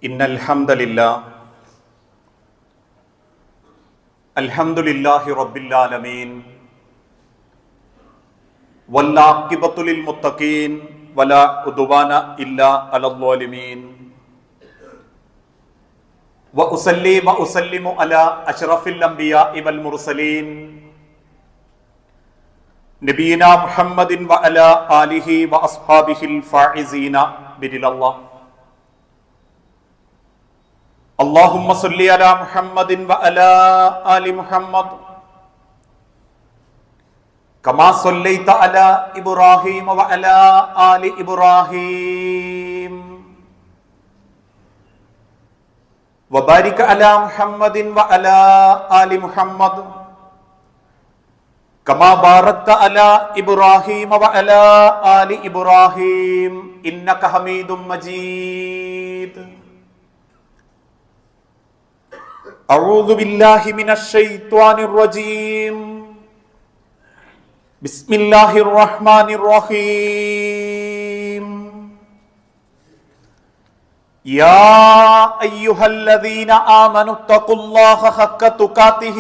ഇന്നൽ ഹംദലില്ലാഹി റബ്ബിൽ ആലമീൻ വല്ലാഖിബത്തു ലിൽ മുത്തഖീൻ വലാ ഉദ്വാന ഇല്ലാ അലൽ ളാലിമീൻ വഉസല്ലി വഉസല്ലിമു അലാ അശ്റഫിൽ അംബിയാഇ വൽ മുർസലീൻ നബിയിനാ മുഹമ്മദിൻ വഅലാ ആലിഹി വഅസ്ഹാബിഹിൽ ഫായിസീന ബിരില്ലല്ലാഹ്. اللهم صل على محمد وعلى آل محمد كما صليت على إبراهيم وعلى آل إبراهيم وبارك على محمد وعلى آل محمد كما باركت على إبراهيم وعلى آل إبراهيم إنك حميد مجيد. أعوذ بالله من الشيطان الرجيم. بسم الله الرحمن الرحيم. يا أيها الذين آمنوا اتقوا الله حق تقاته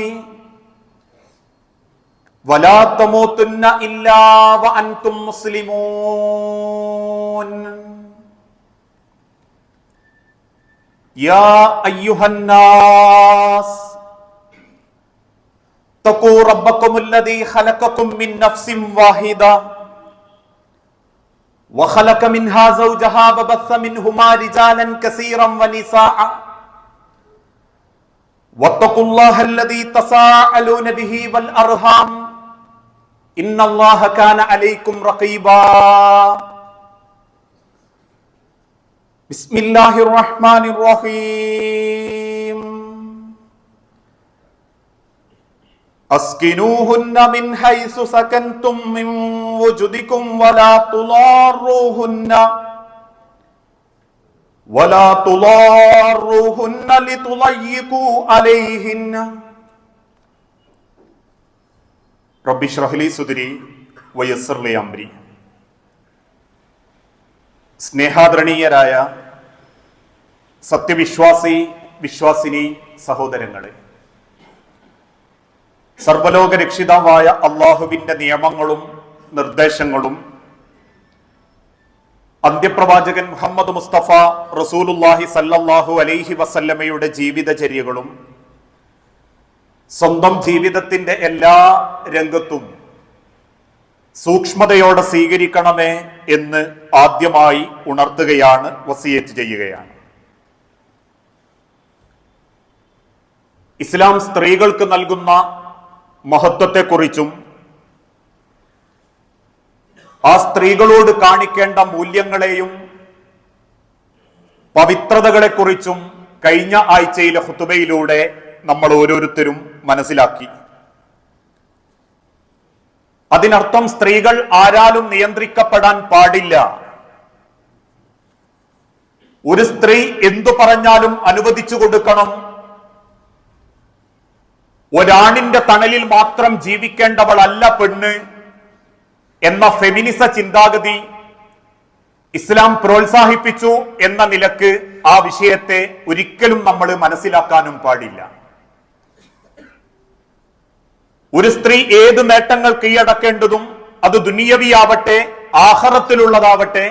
ولا تموتن إلا وأنتم مسلمون. يا أيها الناس اتقوا ربكم الذي خلقكم من نفس واحدة وخلق منها زوجها وبث منهما رجالا كثيرا ونساء واتقوا الله الذي تساءلون به والأرحام إن الله كان عليكم رقيبا. بسم الله الرحمن الرحيم. أسكنوهن من حيث سكنتم من وجدكم ولا تضاروهن لتضيقوا عليهن. رب اشرح لي صدري ويسر لي أمري. സ്നേഹാദരണീയരായ വിശ്വാസിനി സഹോദരങ്ങളെ, സർവലോക രക്ഷിതാവായ അള്ളാഹുവിന്റെ നിയമങ്ങളും നിർദ്ദേശങ്ങളും അന്ത്യപ്രവാചകൻ മുഹമ്മദ് മുസ്തഫ റസൂലുള്ളാഹി സല്ലല്ലാഹു അലൈഹി വസല്ലമയുടെ ജീവിതചര്യകളും സ്വന്തം ജീവിതത്തിന്റെ എല്ലാ രംഗത്തും സൂക്ഷ്മതയോടെ സ്വീകരിക്കണമേ എന്ന് ആദ്യമായി ഉണർത്തുകയാണ്, വസിയത്ത് ചെയ്യുകയാണ്. ഇസ്ലാം സ്ത്രീകൾക്ക് നൽകുന്ന മഹത്വത്തെക്കുറിച്ചും ആ സ്ത്രീകളോട് കാണിക്കേണ്ട മൂല്യങ്ങളെയും പവിത്രതകളെക്കുറിച്ചും കഴിഞ്ഞ ആഴ്ചയിലെ ഖുതുബയിലൂടെ നമ്മൾ ഓരോരുത്തരും മനസ്സിലാക്കി. അതിനർത്ഥം സ്ത്രീകൾ ആരാലും നിയന്ത്രിക്കപ്പെടാൻ പാടില്ല. ഒരു സ്ത്രീ എന്തു പറഞ്ഞാലും അനുവദിച്ചു കൊടുക്കണം. ഒരാണിന്റെ തണലിൽ മാത്രം ജീവിക്കേണ്ടവളല്ല പെണ്ണ് എന്ന ഫെമിനിസ ചിന്താഗതി ഇസ്ലാം പ്രോത്സാഹിപ്പിച്ചു എന്ന നിലക്ക് ആ വിഷയത്തെ ഒരിക്കലും നമ്മൾ മനസ്സിലാക്കാനും പാടില്ല. ഒരു സ്ത്രീ ഏത് നേട്ടങ്ങൾ കീഴടക്കേണ്ടതും അത് ദുനിയവിയാവട്ടെ ആഖിറത്തിലുള്ളതാവട്ടെ,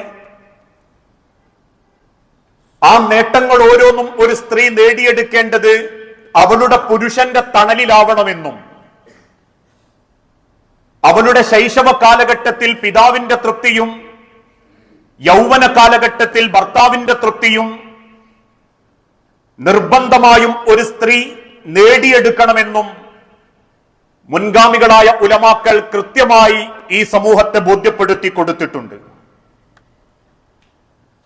ആ നേട്ടങ്ങൾ ഓരോന്നും ഒരു സ്ത്രീ നേടിയെടുക്കേണ്ടത് അവളുടെ പുരുഷന്റെ തണലിലാവണമെന്നും അവളുടെ ശൈശവ കാലഘട്ടത്തിൽ പിതാവിന്റെ തൃപ്തിയും യൗവന കാലഘട്ടത്തിൽ ഭർത്താവിന്റെ തൃപ്തിയും നിർബന്ധമായും ഒരു സ്ത്രീ നേടിയെടുക്കണമെന്നും മുൻഗാമികളായ ഉലമാക്കൾ കൃത്യമായി ഈ സമൂഹത്തെ ബോധ്യപ്പെടുത്തി കൊടുത്തിട്ടുണ്ട്.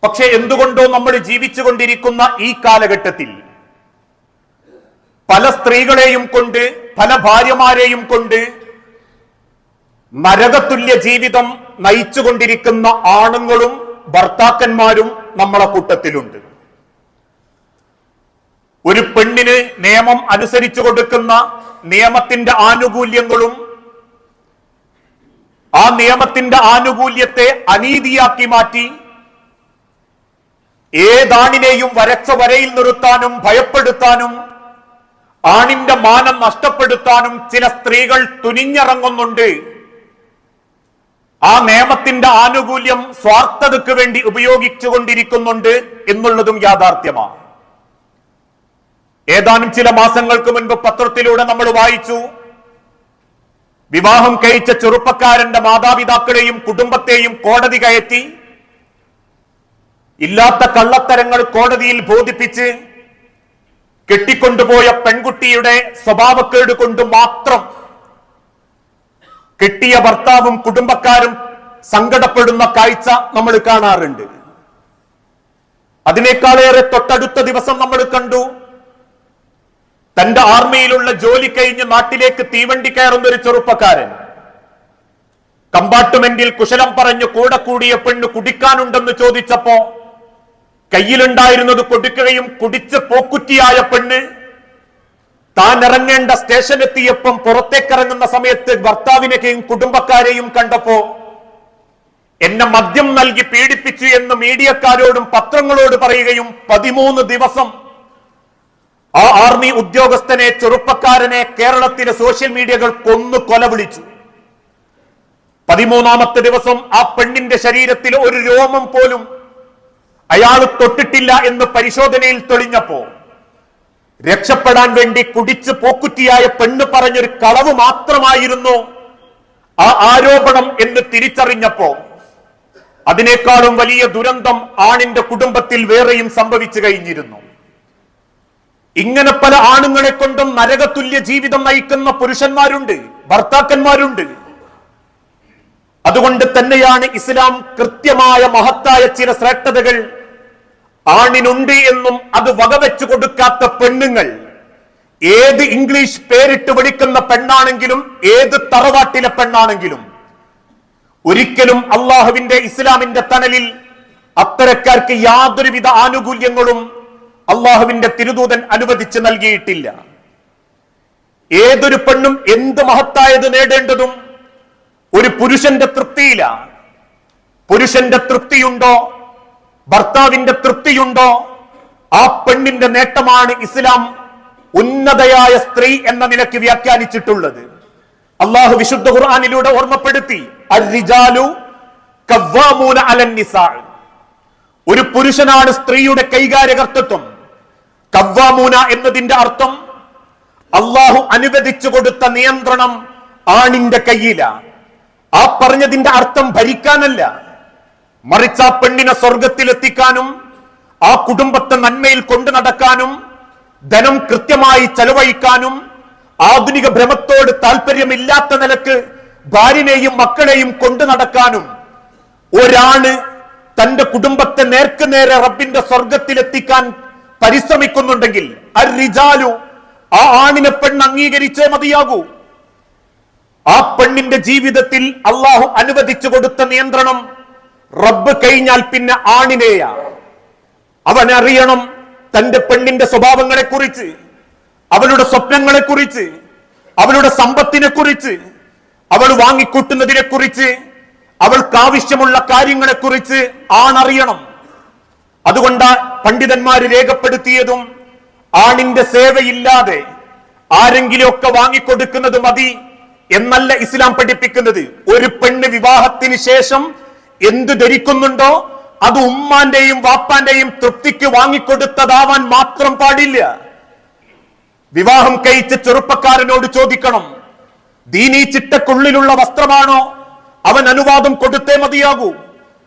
പക്ഷെ എന്തുകൊണ്ടോ നമ്മൾ ജീവിച്ചുകൊണ്ടിരിക്കുന്ന ഈ കാലഘട്ടത്തിൽ പല സ്ത്രീകളെയും കൊണ്ട്, പല ഭാര്യമാരെയും കൊണ്ട് നരകതുല്യ ജീവിതം നയിച്ചുകൊണ്ടിരിക്കുന്ന ആണുങ്ങളും ഭർത്താക്കന്മാരും നമ്മളെ കൂട്ടത്തിലുണ്ട്. ഒരു പെണ്ണിന് നിയമം അനുസരിച്ചു കൊടുക്കുന്ന നിയമത്തിന്റെ ആനുകൂല്യങ്ങളും ആ നിയമത്തിന്റെ ആനുകൂല്യത്തെ അനീതിയാക്കി മാറ്റി ഏതാണിനെയും വരച്ച വരയിൽ നിർത്താനും ഭയപ്പെടുത്താനും ആണിന്റെ മാനം നഷ്ടപ്പെടുത്താനും ചില സ്ത്രീകൾ തുനിഞ്ഞിറങ്ങുന്നുണ്ട്. ആ നിയമത്തിന്റെ ആനുകൂല്യം സ്വാർത്ഥതയ്ക്ക് വേണ്ടി ഉപയോഗിച്ചുകൊണ്ടിരിക്കുന്നുണ്ട് എന്നുള്ളതും യാഥാർത്ഥ്യമാണ്. ഏതാനും ചില മാസങ്ങൾക്ക് മുൻപ് പത്രത്തിലൂടെ നമ്മൾ വായിച്ചു, വിവാഹം കഴിച്ച ചെറുപ്പക്കാരന്റെ മാതാപിതാക്കളെയും കുടുംബത്തെയും കോടതി കയറ്റി ഇല്ലാത്ത കള്ളത്തരങ്ങൾ കോടതിയിൽ ബോധിപ്പിച്ച് കെട്ടിക്കൊണ്ടുപോയ പെൺകുട്ടിയുടെ സ്വഭാവക്കേട് കൊണ്ട് മാത്രം കെട്ടിയ ഭർത്താവും കുടുംബക്കാരും സങ്കടപ്പെടുന്ന കാഴ്ച നമ്മൾ കാണാറുണ്ട്. അതിനേക്കാളേറെ തൊട്ടടുത്ത ദിവസം നമ്മൾ കണ്ടു, തന്റെ ആർമിയിലുള്ള ജോലി കഴിഞ്ഞ് നാട്ടിലേക്ക് തീവണ്ടി കയറുന്ന ഒരു ചെറുപ്പക്കാരൻ കമ്പാർട്ട്മെന്റിൽ കുശലം പറഞ്ഞു കൂടെ കൂടിയ പെണ്ണ് കുടിക്കാനുണ്ടെന്ന് ചോദിച്ചപ്പോ കയ്യിലുണ്ടായിരുന്നത് കൊടുക്കുകയും കുടിച്ച് പോക്കുറ്റിയായ പെണ്ണ് താൻ ഇറങ്ങേണ്ട സ്റ്റേഷനെത്തിയപ്പം പുറത്തേക്കിറങ്ങുന്ന സമയത്ത് ഭർത്താവിനെയും കുടുംബക്കാരെയും കണ്ടപ്പോ എന്നെ മദ്യം നൽകി പീഡിപ്പിച്ചു എന്ന് മീഡിയക്കാരോടും പത്രങ്ങളോട് പറയുകയും 13 ദിവസം ആ ആർമി ഉദ്യോഗസ്ഥനെ, ചെറുപ്പക്കാരനെ കേരളത്തിലെ സോഷ്യൽ മീഡിയകൾ കൊല വിളിച്ചു. 13ാമത്തെ ദിവസം ആ പെണ്ണിന്റെ ശരീരത്തിൽ ഒരു രോമം പോലും അയാൾ തൊട്ടിട്ടില്ല എന്ന് പരിശോധനയിൽ തെളിഞ്ഞപ്പോ രക്ഷപ്പെടാൻ വേണ്ടി കുടിച്ച് പോക്കുറ്റിയായ പെണ്ണ് പറഞ്ഞൊരു കളവ് മാത്രമായിരുന്നു ആ ആരോപണം എന്ന് തിരിച്ചറിഞ്ഞപ്പോ അതിനേക്കാളും വലിയ ദുരന്തം ആണിന്റെ കുടുംബത്തിൽ വേറെയും സംഭവിച്ചു കഴിഞ്ഞിരുന്നു. ഇങ്ങനെ പല ആണുങ്ങളെ കൊണ്ടും നരകതുല്യ ജീവിതം നയിക്കുന്ന പുരുഷന്മാരുണ്ട്, ഭർത്താക്കന്മാരുണ്ട്. അതുകൊണ്ട് തന്നെയാണ് ഇസ്ലാം കൃത്യമായ മഹത്തായ ചില ശ്രേഷ്ഠതകൾ ആണിനുണ്ട് എന്നും അത് വകവെച്ചു കൊടുക്കാത്ത പെണ്ണുങ്ങൾ, ഏത് ഇംഗ്ലീഷ് പേരിട്ട് വിളിക്കുന്ന പെണ്ണാണെങ്കിലും ഏത് തറവാട്ടിലെ പെണ്ണാണെങ്കിലും ഒരിക്കലും അള്ളാഹുവിന്റെ ഇസ്ലാമിന്റെ തണലിൽ അത്തരക്കാർക്ക് യാതൊരുവിധ ആനുകൂല്യങ്ങളും അള്ളാഹുവിന്റെ തിരുദൂതൻ അനുവദിച്ച് നൽകിയിട്ടില്ല. ഏതൊരു പെണ്ണും എന്ത് മഹത്തായത് നേടേണ്ടതും ഒരു പുരുഷന്റെ തൃപ്തിയിലാണ്. പുരുഷന്റെ തൃപ്തിയുണ്ടോ, ഭർത്താവിന്റെ തൃപ്തിയുണ്ടോ, ആ പെണ്ണിന്റെ നേട്ടമാണ് ഇസ്ലാം ഉന്നതയായ സ്ത്രീ എന്ന നിലയ്ക്ക് വ്യാഖ്യാനിച്ചിട്ടുള്ളത്. അള്ളാഹു വിശുദ്ധ ഖുർആനിലൂടെ ഓർമ്മപ്പെടുത്തി, അർരിജാലു കവ്വാമൂന അലൻ നിസാ. ഒരു പുരുഷനാണ് സ്ത്രീയുടെ കൈകാര്യകർത്തൃത്വം. കവ്വാമൂന എന്നതിന്റെ അർത്ഥം അള്ളാഹു അനുവദിച്ചു കൊടുത്ത നിയന്ത്രണം ആണിന്റെ കയ്യിലാണ്. ആ പറഞ്ഞതിന്റെ അർത്ഥം ഭരിക്കാനല്ല, മറിച്ച് ആ പെണ്ണിനെ സ്വർഗത്തിലെത്തിക്കാനും ആ കുടുംബത്തെ നന്മയിൽ കൊണ്ടു നടക്കാനും ധനം കൃത്യമായി ചെലവഴിക്കാനും ആധുനിക ഭ്രമത്തോട് താല്പര്യമില്ലാത്ത നിലക്ക് ഭാര്യനെയും മക്കളെയും കൊണ്ടു നടക്കാനും ഒരാണ് തന്റെ കുടുംബത്തെ നേർക്കുനേരെ റബ്ബിന്റെ സ്വർഗത്തിലെത്തിക്കാൻ പരിശ്രമിക്കുന്നുണ്ടെങ്കിൽ അർരിജാലു, ആ ആണിനെ പെണ്ണ് അംഗീകരിച്ചേ മതിയാകൂ. ആ പെണ്ണിന്റെ ജീവിതത്തിൽ അള്ളാഹു അനുവദിച്ചു കൊടുത്ത നിയന്ത്രണം റബ്ബ് കഴിഞ്ഞാൽ പിന്നെ ആണിനെയാ. അവനറിയണം തന്റെ പെണ്ണിന്റെ സ്വഭാവങ്ങളെ കുറിച്ച്, അവളുടെ സ്വപ്നങ്ങളെ കുറിച്ച്, അവളുടെ സമ്പത്തിനെ കുറിച്ച്, അവൾ വാങ്ങിക്കൂട്ടുന്നതിനെ കുറിച്ച്, അവൾക്ക് ആവശ്യമുള്ള കാര്യങ്ങളെ കുറിച്ച് ആണറിയണം. അതുകൊണ്ട് പണ്ഡിതന്മാര് രേഖപ്പെടുത്തിയതും ആണിന്റെ സേവയില്ലാതെ ആരെങ്കിലുമൊക്കെ വാങ്ങിക്കൊടുക്കുന്നത് മതി എന്നല്ല ഇസ്ലാം പഠിപ്പിക്കുന്നത്. ഒരു പെണ്ണ് വിവാഹത്തിന് ശേഷം എന്ത് ധരിക്കുന്നുണ്ടോ അത് ഉമ്മാന്റെയും വാപ്പാന്റെയും തൃപ്തിക്ക് വാങ്ങിക്കൊടുത്തതാവാൻ മാത്രം പാടില്ല. വിവാഹം കഴിച്ച ചെറുപ്പക്കാരനോട് ചോദിക്കണം, ദീനീ ചിട്ടക്കുള്ളിലുള്ള വസ്ത്രമാണോ, അവൻ അനുവാദം കൊടുത്തേ മതിയാകൂ,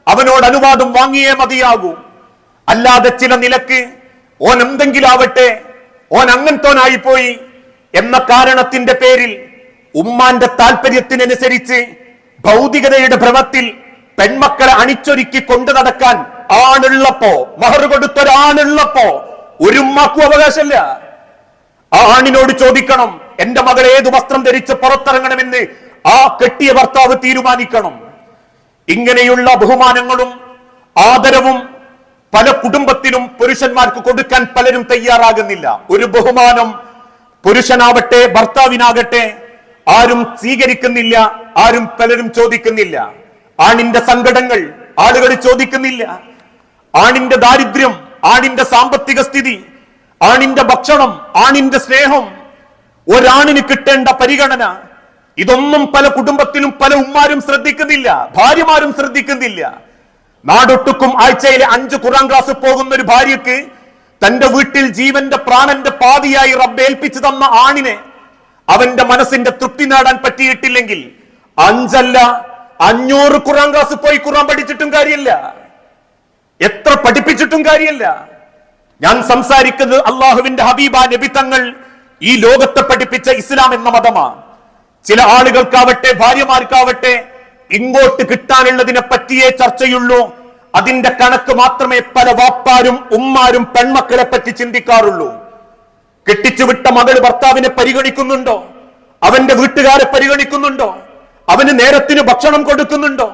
അവനോട് അനുവാദം വാങ്ങിയേ മതിയാകൂ. അല്ലാതെ ചില നിലക്ക് ഓൻ എന്തെങ്കിലും ആവട്ടെ, ഓൻ അങ്ങനത്തോനായി പോയി എന്ന കാരണത്തിന്റെ പേരിൽ ഉമ്മാന്റെ താല്പര്യത്തിനനുസരിച്ച് ഭൗതികതയുടെ ഭ്രമത്തിൽ പെൺമക്കളെ അണിച്ചൊരുക്കി കൊണ്ടു നടക്കാൻ ആണുള്ളപ്പോ, മഹർ കൊടുത്തൊരാണുള്ളപ്പോ ഒരു ഉമ്മാക്കും അവകാശമില്ല. ആ ആണിനോട് ചോദിക്കണം, എന്റെ മകൾ ഏതു വസ്ത്രം ധരിച്ച് പുറത്തിറങ്ങണമെന്ന് ആ കെട്ടിയ ഭർത്താവ് തീരുമാനിക്കണം. ഇങ്ങനെയുള്ള ബഹുമാനങ്ങളും ആദരവും പല കുടുംബത്തിലും പുരുഷന്മാർക്ക് കൊടുക്കാൻ പലരും തയ്യാറാകുന്നില്ല. ഒരു ബഹുമാനം പുരുഷനാവട്ടെ ഭർത്താവിനാകട്ടെ ആരും സ്വീകരിക്കുന്നില്ല, പലരും ചോദിക്കുന്നില്ല. ആണിന്റെ സങ്കടങ്ങൾ ആളുകൾ ചോദിക്കുന്നില്ല. ആണിന്റെ ദാരിദ്ര്യം, ആണിന്റെ സാമ്പത്തിക സ്ഥിതി, ആണിന്റെ ഭക്ഷണം, ആണിന്റെ സ്നേഹം, ഒരാണിന് കിട്ടേണ്ട പരിഗണന, ഇതൊന്നും പല കുടുംബത്തിലും പല ഉമ്മാരും ശ്രദ്ധിക്കുന്നില്ല, ഭാര്യമാരും ശ്രദ്ധിക്കുന്നില്ല. നാടൊട്ടുക്കും ആഴ്ചയിലെ 5 ഖുർആൻ ക്ലാസ് പോകുന്ന ഒരു ഭാര്യക്ക് തന്റെ വീട്ടിൽ ജീവന്റെ പ്രാണന്റെ പാതിയായി റബ്ബേൽപ്പിച്ചു തന്ന ആണിനെ അവന്റെ മനസ്സിന്റെ തൃപ്തി നേടാൻ പറ്റിയിട്ടില്ലെങ്കിൽ 5 അല്ല 500 ഖുർആൻ ക്ലാസ് പോയി ഖുർആൻ പഠിച്ചിട്ടും കാര്യമില്ല, എത്ര പഠിപ്പിച്ചിട്ടും കാര്യമില്ല. ഞാൻ സംസാരിക്കുന്നത് അള്ളാഹുവിന്റെ ഹബീബ നബി തങ്ങൾ ഈ ലോകത്തെ പഠിപ്പിച്ച ഇസ്ലാം എന്ന മതമാണ്. ചില ആളുകൾക്കാവട്ടെ, ഭാര്യമാർക്കാവട്ടെ, ഇങ്ങോട്ട് കിട്ടാനുള്ളതിനെ പറ്റിയേ ചർച്ചയുള്ളൂ. അതിന്റെ കണക്ക് മാത്രമേ പല വാപ്പാരും ഉമ്മാരും പെൺമക്കളെ പറ്റി ചിന്തിക്കാറുള്ളൂ. കെട്ടിച്ചുവിട്ട മകൾ ഭർത്താവിനെ പരിഗണിക്കുന്നുണ്ടോ? അവന്റെ വീട്ടുകാരെ പരിഗണിക്കുന്നുണ്ടോ? അവന് നേരത്തിന് ഭക്ഷണം കൊടുക്കുന്നുണ്ടോ?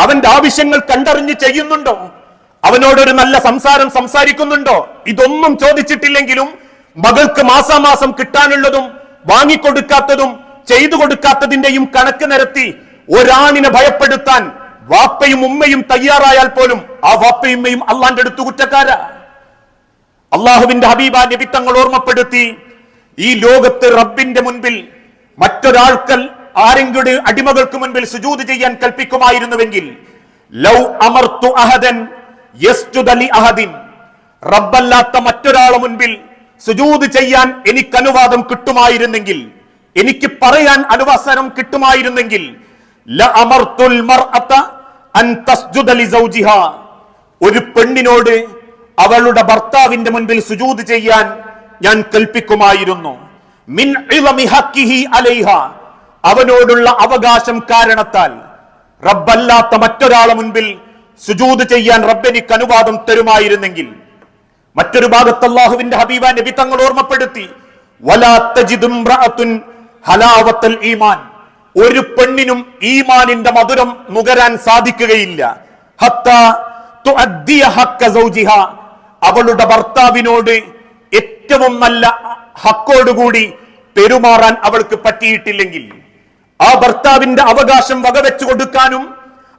അവന്റെ ആവശ്യങ്ങൾ കണ്ടറിഞ്ഞ് ചെയ്യുന്നുണ്ടോ? അവനോടൊരു നല്ല സംസാരിക്കുന്നുണ്ടോ? ഇതൊന്നും ചോദിച്ചിട്ടില്ലെങ്കിലും മകൾക്ക് മാസാമാസം കിട്ടാനുള്ളതും വാങ്ങിക്കൊടുക്കാത്തതും ചെയ്തു കൊടുക്കാത്തതിന്റെയും കണക്ക് നിരത്തി ഒരാണിനെ ഭയപ്പെടുത്താൻ വാപ്പയും ഉമ്മയും തയ്യാറായാൽ പോലും ആ വാപ്പയും ഉമ്മയും അള്ളാന്റെ അടുത്ത് കുറ്റക്കാരാ. അള്ളാഹുവിന്റെ ഹബീബ നബി തങ്ങൾ ഓർമ്മപ്പെടുത്തി, ഈ ലോകത്ത് റബ്ബിന്റെ മുൻപിൽ മറ്റൊരാൾക്കൽ ആരെങ്കിലും അടിമകൾക്ക് മുൻപിൽ സുജൂദ് ചെയ്യാൻ കൽപ്പിക്കുമായിരുന്നുവെങ്കിൽ ലൗ അമർതു അഹദൻ യസ്ജുദ ലി അഹദിൻ, റബ്ബല്ലാത്ത മറ്റൊരാളെ മുൻപിൽ സുജൂദ് ചെയ്യാൻ എനിക്ക് അനുവാദം കിട്ടുമായിരുന്നെങ്കിൽ, എനിക്ക് പറയാൻ അനുവാദം കിട്ടുമായിരുന്നെങ്കിൽ ലഅമർതുൽ മർഅത അൻ തസ്ജുദ ലി സൗജിഹാ, ഒരു പെണ്ണിനോട് അവളുടെ ഭർത്താവിന്റെ മുൻപിൽ സുജൂദ് ചെയ്യാൻ ഞാൻ കൽപ്പിക്കുമായിരുന്നു. മിൻ ഇളമി ഹഖിഹി അലൈഹ, അവനോടുള്ള അവകാശം കാരണത്താൽ റബ്ബല്ലാത്ത മറ്റൊരാളെ മുൻപിൽ സുജൂദ് ചെയ്യാൻ റബ്ബെനിക്ക് അനുവാദം തരുമായിരുന്നെങ്കിൽ. മറ്റൊരു ഭാഗത്ത് അല്ലാഹുവിന്റെ ഹബീബ നബി തങ്ങൾ ഓർമ്മപ്പെടുത്തി, വലാ തജിദു ഇംറഅത്തുൻ ഹലാവത്തൽ ഈമാൻ, ഒരു പെണ്ണിനും ഈമാനിന്റെ മധുരം നുകരാൻ സാധിക്കുകയില്ല. ഹത്താ തുഅദ്ദിയ ഹഖ്ക സൗജിഹാ, അവളുടെ ഭർത്താവിനോട് ഏറ്റവും നല്ല ഹക്കോടുകൂടി പെരുമാറാൻ അവൾക്ക് പറ്റിയിട്ടില്ലെങ്കിൽ, ആ ഭർത്താവിന്റെ അവകാശം വകവെച്ചു കൊടുക്കാനും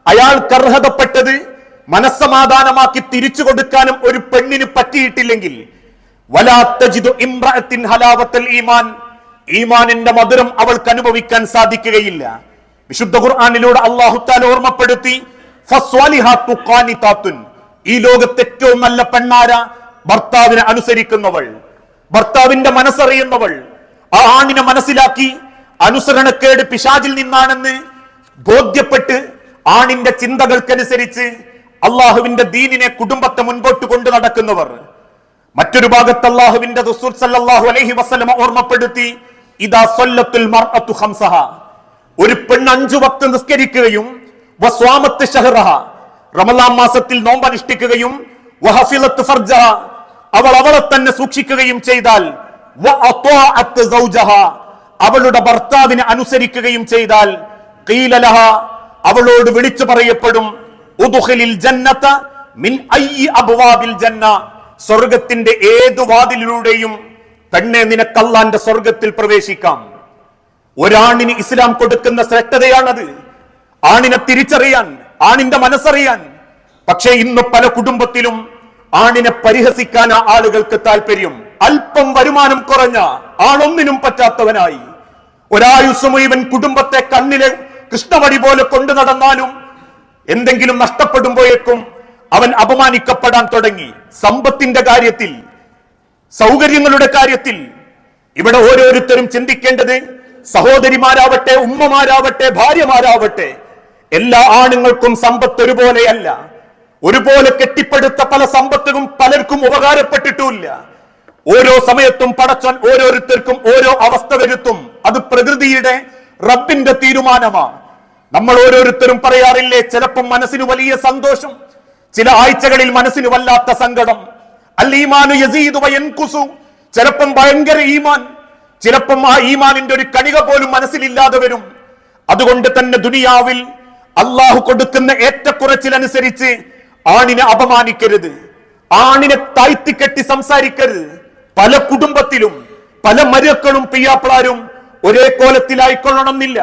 അയാൾക്ക് അർഹതപ്പെട്ടത് മനസ്സമാധാനമാക്കി തിരിച്ചു കൊടുക്കാനും ഒരു പെണ്ണിന് പറ്റിയിട്ടില്ലെങ്കിൽ, വലാ തജിദു ഇംറഅത്തിൻ ഹലാവത്തൽ ഈമാൻ, ഈമാനിന്റെ മധുരം അവൾക്ക് അനുഭവിക്കാൻ സാധിക്കുകയില്ല. വിശുദ്ധ ഖുർആനിലൂടെ അല്ലാഹു തആല ഓർമ്മപ്പെടുത്തി, ഫസ്വാലിഹാത്തു ഖാനിതാത്തുൻ, ഈ ലോകത്തെ ഏറ്റവും നല്ല പെണ്ണാര? ഭർത്താവിനെ അനുസരിക്കുന്നവൾ, ഭർത്താവിന്റെ മനസ്സറിയുന്നവൾ, ആ ആണിനെ മനസ്സിലാക്കി അനുസരണക്കേട് പിശാചിൽ നിന്നാണെന്ന് ബോധ്യപ്പെട്ട് ആണിന്റെ ചിന്തകൾക്കനുസരിച്ച് അള്ളാഹുവിന്റെ ദീനിനെ, കുടുംബത്തെ മുൻപോട്ട് കൊണ്ടു നടക്കുന്നവർ. മറ്റൊരു ഭാഗത്ത് അള്ളാഹുവിന്റെ റസൂൽ സല്ലല്ലാഹു അലൈഹി വസല്ലം ഓർമ്മപ്പെടുത്തി, ഇദാ സല്ലത്തുൽ മർഅതു ഖംസഹ, ഒരു പെണ്ണ് 5 വക്ത് നിസ്കരിക്കുകയും വസ്വാമത്ത് ശഹ്റഹ, റമളാൻ മാസത്തിൽ നോമ്പ് അനുഷ്ഠിക്കുകയും വഹഫിലത്ത് ഫർജഹ, അവൾ അവളെ തന്നെ സൂക്ഷിക്കുകയും ചെയ്താൽ വഅത്വാഅത്ത് സൗജഹ, അവളുടെ ഭർത്താവിനെ അനുസരിക്കുകയും ചെയ്താൽ ഖീല ലഹ, അവളോട് വിളിച്ചു പറയപ്പെടും, ഉദ്ഖിലിൽ ജന്നത മിൻ അയ്യി അബ്വാബിൽ ജന്ന, സ്വർഗത്തിന്റെ ഏതു വാതിലിലൂടെയും പെണ്ണെ നിനക്ക് അല്ലാഹുവിന്റെ സ്വർഗത്തിൽ പ്രവേശിക്കാം. ഒരാണിന് ഇസ്ലാം കൊടുക്കുന്ന ശ്രേഷ്ഠതയാണത്, ആണിനെ തിരിച്ചറിയാൻ, ആണിന്റെ മനസ്സറിയാൻ. പക്ഷേ ഇന്ന് പല കുടുംബത്തിലും ആണിനെ പരിഹസിക്കാൻ ആളുകൾക്ക് താല്പര്യം. അല്പം വരുമാനം കുറഞ്ഞ ആളൊന്നിനും പറ്റാത്തവനായി ഒരായുസ് മുഴുവൻ കുടുംബത്തെ കണ്ണിലെ കൃഷ്ണമണി പോലെ കൊണ്ടു നടന്നാലും എന്തെങ്കിലും നഷ്ടപ്പെടുമ്പോഴേക്കും അവൻ അപമാനിക്കപ്പെടാൻ തുടങ്ങി. സമ്പത്തിന്റെ കാര്യത്തിൽ, സൗകര്യങ്ങളുടെ കാര്യത്തിൽ ഇവിടെ ഓരോരുത്തരും ചിന്തിക്കേണ്ടത്, സഹോദരിമാരാവട്ടെ, ഉമ്മമാരാവട്ടെ, ഭാര്യമാരാവട്ടെ, എല്ലാ ആണുങ്ങൾക്കും സമ്പത്ത് ഒരുപോലെയല്ല. ഒരുപോലെ കെട്ടിപ്പടുത്ത പല സമ്പത്തും പലർക്കും ഉപകാരപ്പെട്ടിട്ടുമില്ല. ഓരോ സമയത്തും പടച്ചോൻ ഓരോരുത്തർക്കും ഓരോ അവസ്ഥ വരുത്തും. അത് പ്രകൃതിയുടെ, റബ്ബിന്റെ തീരുമാനമാണ്. നമ്മൾ ഓരോരുത്തരും പറയാറില്ലേ, ചിലപ്പം മനസ്സിന് വലിയ സന്തോഷം, ചില ആഴ്ചകളിൽ മനസ്സിന് വല്ലാത്ത സങ്കടം. അൽ ഈമാനു യസീദു വയൻകുസു, ചിലപ്പം ഭയങ്കര ഈമാൻ, ചിലപ്പം ആ ഈമാനിന്റെ ഒരു കണിക പോലും മനസ്സിലില്ലാതെ വരും. അതുകൊണ്ട് തന്നെ ദുനിയാവിൽ അള്ളാഹു കൊടുക്കുന്ന ഏറ്റക്കുറച്ചിലനുസരിച്ച് ആണിനെ അപമാനിക്കരുത്, ആണിനെ താഴ്ത്തിക്കെട്ടി സംസാരിക്കരുത്. പല കുടുംബത്തിലും പല മരുക്കളും പിയ്യാപ്പിളാരും ഒരേ കോലത്തിലായിക്കൊള്ളണമെന്നില്ല.